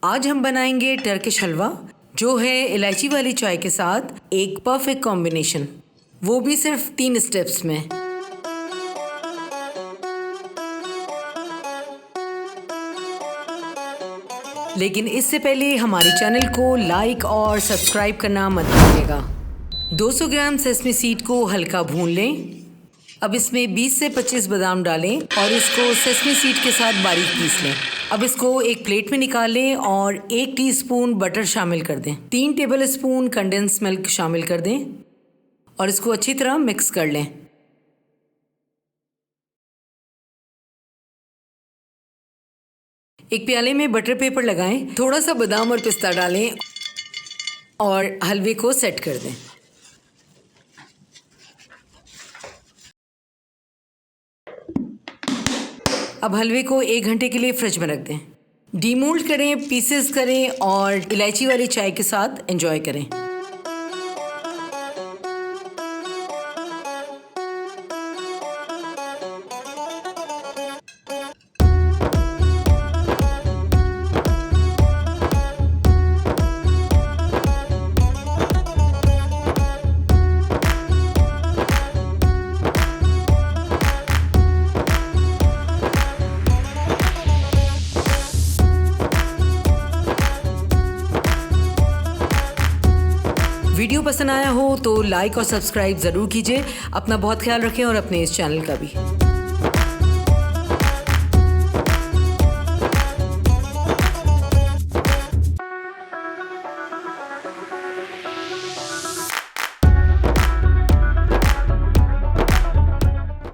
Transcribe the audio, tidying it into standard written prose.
आज हम बनाएंगे टर्किश हलवा, जो है इलायची वाली चाय के साथ एक परफेक्ट कॉम्बिनेशन, वो भी सिर्फ 3 स्टेप्स में। लेकिन इससे पहले हमारे चैनल को लाइक और सब्सक्राइब करना मत भूलिएगा। 200 ग्राम सेसमी सीड को हल्का भून लें। अब इसमें 20 से 25 बादाम डालें और इसको सेसमी सीड के साथ बारीक पीस लें। अब इसको एक प्लेट में निकाल लें और 1 टीस्पून बटर शामिल कर दें। 3 टेबलस्पून कंडेंस मिल्क शामिल कर दें और इसको अच्छी तरह मिक्स कर लें। एक प्याले में बटर पेपर लगाएं, थोड़ा सा बादाम और पिस्ता डालें और हलवे को सेट कर दें। अब हलवे को 1 घंटे के लिए फ्रिज में रख दें। डीमोल्ड करें, पीसेस करें और इलायची वाली चाय के साथ एंजॉय करें। वीडियो पसंद आया हो तो लाइक और सब्सक्राइब ज़रूर कीजिए। अपना बहुत ख्याल रखें और अपने इस चैनल का भी।